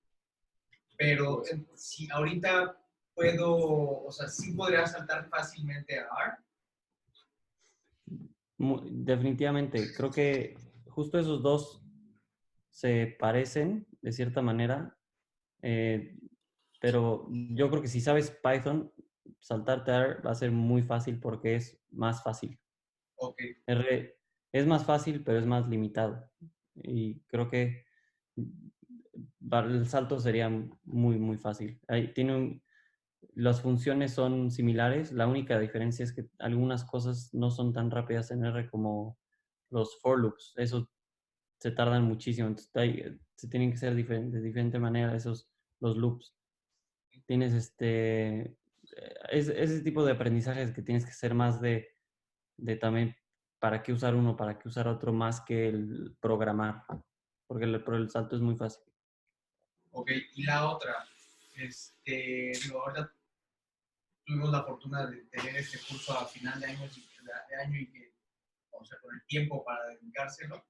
Pero si ahorita puedo, o sea, sí podría saltar fácilmente a R. Definitivamente, creo que justo esos dos se parecen de cierta manera, pero yo creo que si sabes Python, saltarte a R va a ser muy fácil porque es más fácil. Ok. R es más fácil, pero es más limitado. Y creo que el salto sería muy, muy fácil. Las funciones son similares, la única diferencia es que algunas cosas no son tan rápidas en R como los for loops. Eso se tardan muchísimo, entonces se tienen que hacer de diferente manera los loops. Tienes ese tipo de aprendizajes que tienes que hacer más de también para qué usar uno, para qué usar otro, más que el programar, porque el salto es muy fácil. Ok, y la otra, digo, ahorita tuvimos la fortuna de tener este curso a final de año y que, o sea, con el tiempo para dedicárselo.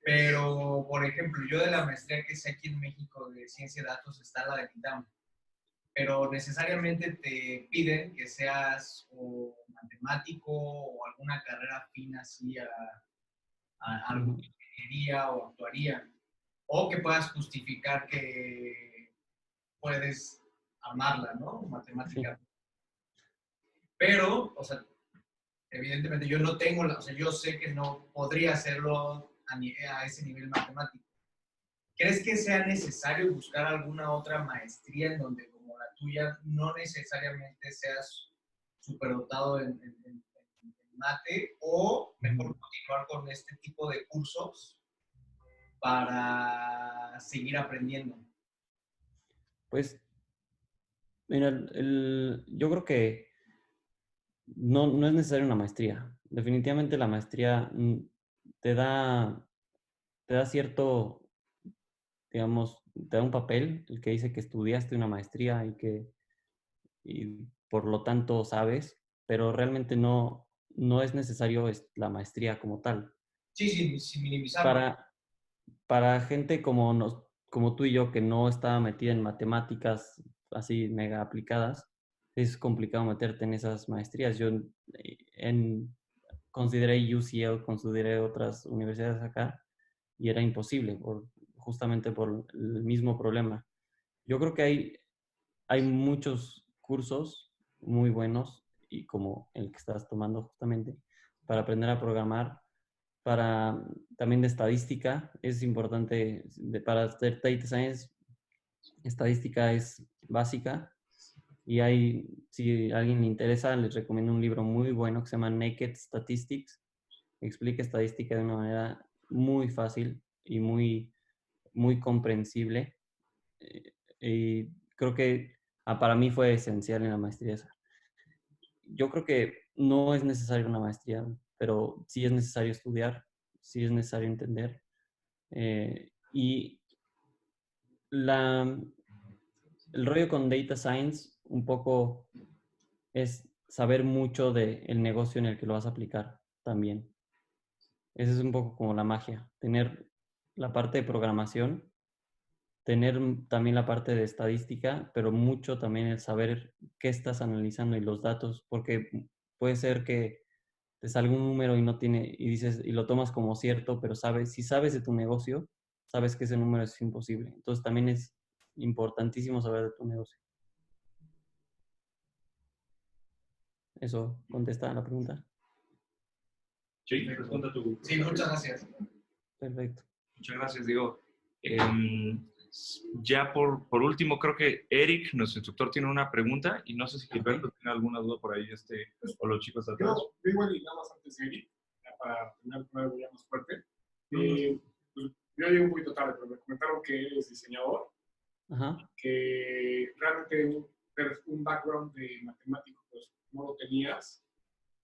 Pero, por ejemplo, yo de la maestría que sé aquí en México de ciencia de datos está la de ITAM, pero necesariamente te piden que seas o matemático o alguna carrera afín así a algo de ingeniería o actuaría, o que puedas justificar que puedes amarla, ¿no? Matemática. Sí. Pero, o sea, evidentemente yo no tengo, o sea, yo sé que no podría hacerlo a ese nivel matemático. ¿Crees que sea necesario buscar alguna otra maestría en donde, como la tuya, no necesariamente seas superdotado en mate, o mejor continuar con este tipo de cursos para seguir aprendiendo? Pues, mira, yo creo que no es necesaria una maestría. Definitivamente la maestría te da cierto, digamos, te da un papel, el que dice que estudiaste una maestría y por lo tanto sabes, pero realmente no es necesario la maestría como tal. Sí, sin minimizarlo. Para gente como tú y yo, que no estaba metida en matemáticas así mega aplicadas, es complicado meterte en esas maestrías. Yo consideré UCL, consideré otras universidades acá y era imposible, justamente por el mismo problema. Yo creo que hay muchos cursos muy buenos, y como el que estás tomando justamente, para aprender a programar, también de estadística. Es importante, para hacer data science, estadística es básica. Y si a alguien le interesa, les recomiendo un libro muy bueno que se llama Naked Statistics. Explica estadística de una manera muy fácil y muy, muy comprensible. Y creo que para mí fue esencial en la maestría esa. Yo creo que no es necesario una maestría, pero sí es necesario estudiar, sí es necesario entender. Y el rollo con data science un poco es saber mucho del negocio en el que lo vas a aplicar también. Esa es un poco como la magia, tener la parte de programación, tener también la parte de estadística, pero mucho también el saber qué estás analizando y los datos, porque puede ser que te salga un número y lo tomas como cierto, pero si sabes de tu negocio, sabes que ese número es imposible. Entonces también es importantísimo saber de tu negocio. ¿Eso contesta a la pregunta? Sí, responda tu. Sí, muchas gracias. Perfecto. Muchas gracias, Diego. Ya por último, creo que Eric, nuestro instructor, tiene una pregunta y no sé si Gilberto tiene alguna duda por ahí, o los chicos de atrás. Yo igual y nada más antes de Eric, para terminar con algo ya más fuerte. Pues, yo llegué un poquito tarde, pero me comentaron que eres diseñador, que realmente un background de matemático pues no lo tenías,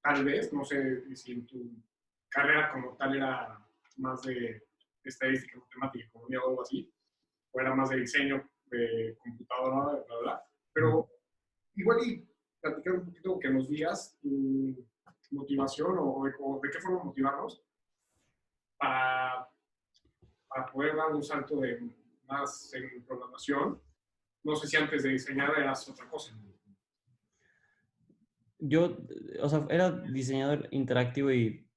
tal vez, no sé si en tu carrera como tal era más de estadística, matemática, economía o algo así, o era más de diseño de computadora, bla, bla, pero igual y platicar un poquito, que nos digas tu motivación o de qué forma motivarnos para poder dar un salto más en programación. No sé si antes de diseñar eras otra cosa. Yo, o sea, era diseñador interactivo y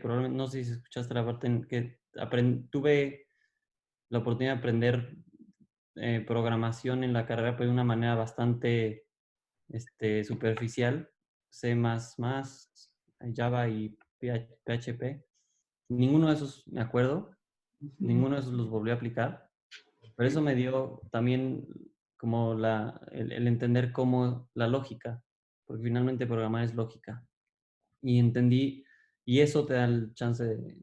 probablemente, no sé si escuchaste la parte en que tuve la oportunidad de aprender programación en la carrera, pero de una manera bastante superficial, C++, Java y PHP. Ninguno de esos me acuerdo, ninguno de esos los volví a aplicar, pero eso me dio también como el entender cómo la lógica, porque finalmente programar es lógica. Y entendí, y eso te da el chance de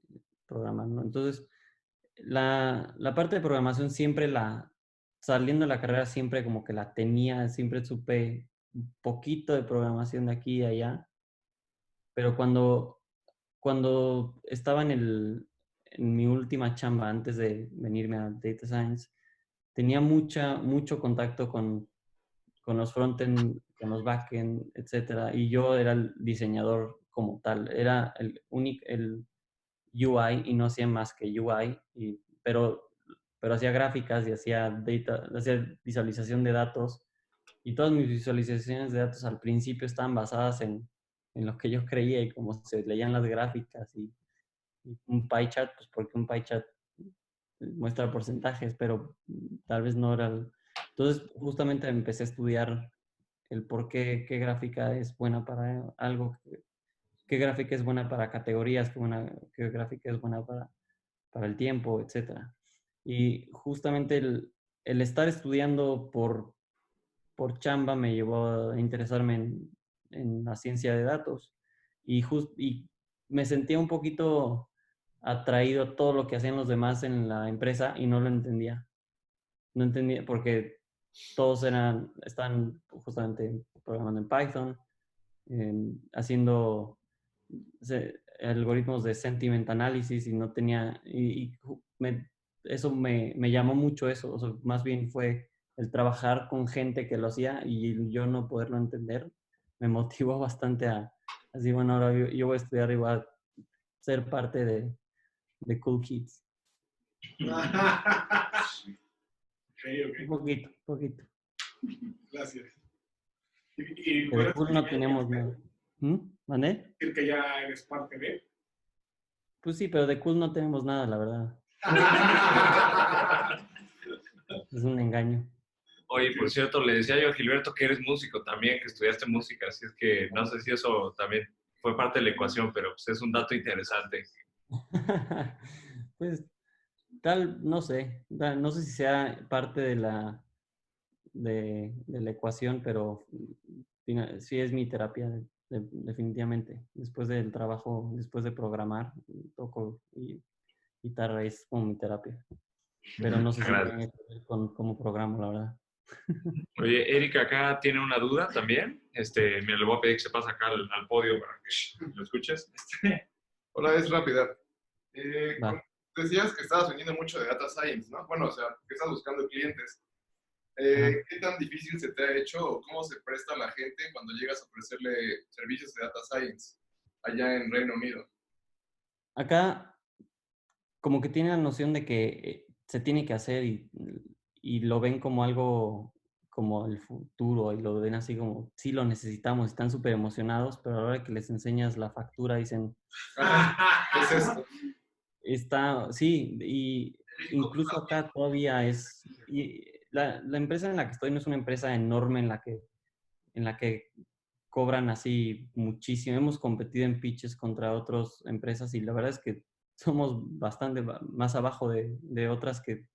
programar, ¿no? Entonces, la parte de programación siempre saliendo de la carrera siempre como que la tenía, siempre supe un poquito de programación de aquí y allá, pero cuando estaba en mi última chamba antes de venirme a Data Science, tenía mucho contacto con los frontend, con los backend, etcétera, y yo era el diseñador como tal, era el UI y no hacía más que UI, pero hacía gráficas y hacía visualización de datos, y todas mis visualizaciones de datos al principio estaban basadas en lo que yo creía y cómo se leían las gráficas y un pie chart, pues porque un pie chart muestra porcentajes, pero tal vez no era Entonces, justamente empecé a estudiar el por qué gráfica es buena para algo, qué gráfica es buena para categorías, qué gráfica es buena para el tiempo, etc. Y justamente el estar estudiando por chamba me llevó a interesarme en la ciencia de datos y me sentía un poquito atraído a todo lo que hacían los demás en la empresa y no lo entendía. No entendía porque todos están justamente programando en Python, haciendo algoritmos de sentiment analysis y no tenía, eso me llamó mucho eso, o sea, más bien fue el trabajar con gente que lo hacía y yo no poderlo entender, me motivó bastante así, bueno, ahora yo voy a estudiar y voy a ser parte de Cool Kids. Okay. Poquito. Gracias. Pero de Cool no tenemos nada. ¿Vale? ¿Decir que ya eres parte de? Pues sí, pero de Cool no tenemos nada, la verdad. Es un engaño. Oye, por cierto, le decía yo a Gilberto que eres músico también, que estudiaste música, así es que no sé si eso también fue parte de la ecuación, pero pues es un dato interesante. Pues no sé, no sé si sea parte de la ecuación, pero sí es mi terapia, definitivamente. Después del trabajo, después de programar, toco guitarra, es como mi terapia. Pero no sé si tiene que ver con cómo programo, la verdad. Oye, Erika acá tiene una duda también. Me le voy a pedir que se pase acá al podio para que lo escuches. Hola, es rápida. Decías que estabas vendiendo mucho de Data Science, ¿no? Bueno, o sea, que estás buscando clientes. ¿Qué tan difícil se te ha hecho o cómo se presta la gente cuando llegas a ofrecerle servicios de Data Science allá en Reino Unido? Acá, como que tienen la noción de que se tiene que hacer y lo ven como algo como el futuro y lo ven así como, sí lo necesitamos, están súper emocionados, pero a la hora que les enseñas la factura dicen, ¿qué es esto? Sí, y incluso acá todavía la empresa en la que estoy no es una empresa enorme en la que cobran así muchísimo. Hemos competido en pitches contra otras empresas y la verdad es que somos bastante más abajo de otras que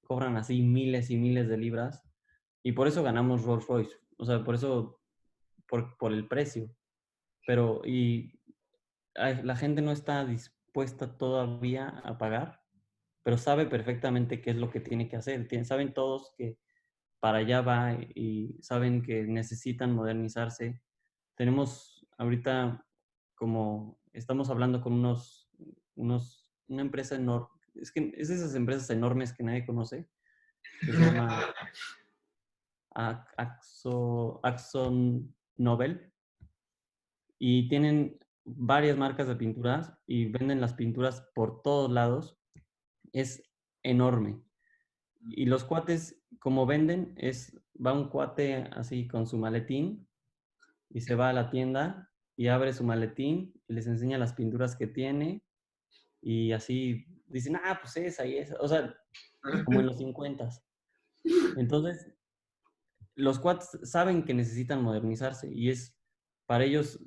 cobran así miles y miles de libras y por eso ganamos Rolls Royce, o sea, por eso, por el precio, pero la gente no está dispuesta todavía a pagar, pero sabe perfectamente qué es lo que tiene que hacer, saben todos que para allá va y saben que necesitan modernizarse. Tenemos ahorita estamos hablando con una empresa enorme, es que es de esas empresas enormes que nadie conoce, que se llama Axon Nobel, y tienen varias marcas de pinturas y venden las pinturas por todos lados. Es enorme. Y los cuates, como venden, va un cuate así con su maletín y se va a la tienda y abre su maletín y les enseña las pinturas que tiene y así dicen, pues esa y esa, o sea, como en los 50s. Entonces, los quads saben que necesitan modernizarse y para ellos,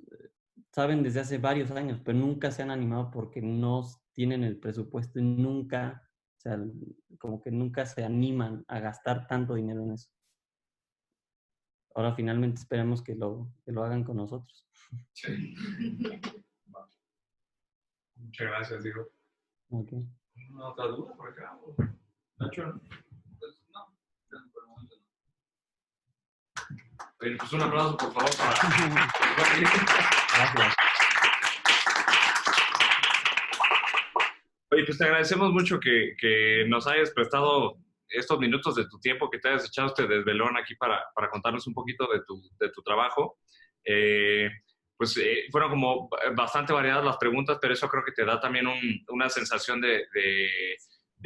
saben desde hace varios años, pero nunca se han animado porque no tienen el presupuesto y nunca, o sea, como que nunca se animan a gastar tanto dinero en eso. Ahora finalmente esperemos que lo hagan con nosotros. Sí. Muchas gracias, Diego. Okay. ¿Una otra duda por acá? Nacho. Pues no, por el momento no. Oye, pues un aplauso, por favor, para... Gracias. Oye, pues te agradecemos mucho que nos hayas prestado estos minutos de tu tiempo, que te hayas echado este desvelón aquí para contarnos un poquito de tu trabajo. Fueron como bastante variadas las preguntas, pero eso creo que te da también una sensación de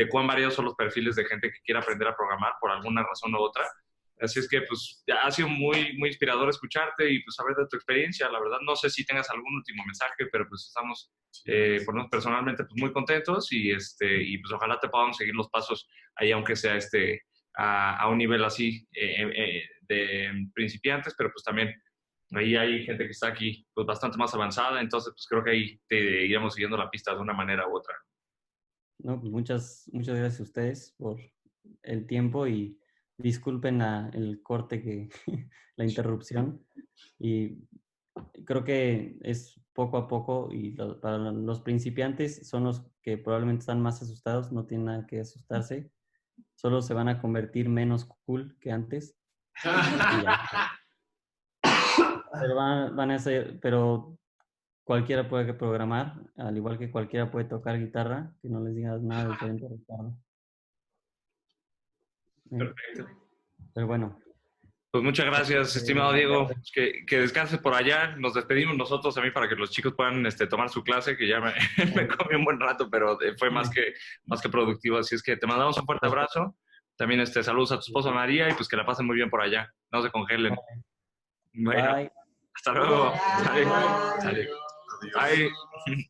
cuán variados son los perfiles de gente que quiere aprender a programar por alguna razón u otra. Así es que pues ha sido muy, muy inspirador escucharte y pues saber de tu experiencia. La verdad no sé si tengas algún último mensaje, pero pues estamos por nosotros personalmente pues muy contentos y pues ojalá te podamos seguir los pasos ahí, aunque sea a un nivel así de principiantes, pero pues también ahí hay gente que está aquí pues bastante más avanzada, entonces pues creo que ahí te iremos siguiendo la pista de una manera u otra. No, pues muchas gracias a ustedes por el tiempo y disculpen el corte, la interrupción. Y creo que es poco a poco y para los principiantes son los que probablemente están más asustados, no tienen nada que asustarse, solo se van a convertir menos cool que antes. Pero cualquiera puede programar, al igual que cualquiera puede tocar guitarra, que no les digas nada diferente a Ricardo. Perfecto. Pero bueno. Pues muchas gracias, estimado Diego. Que descanses por allá. Nos despedimos nosotros también para que los chicos puedan tomar su clase, que ya me comí un buen rato, pero fue más que productivo. Así es que te mandamos un fuerte abrazo. También saludos a tu esposa María y pues que la pasen muy bien por allá. No se congelen. Bueno, bye. Hasta luego. Bye. Bye. Bye.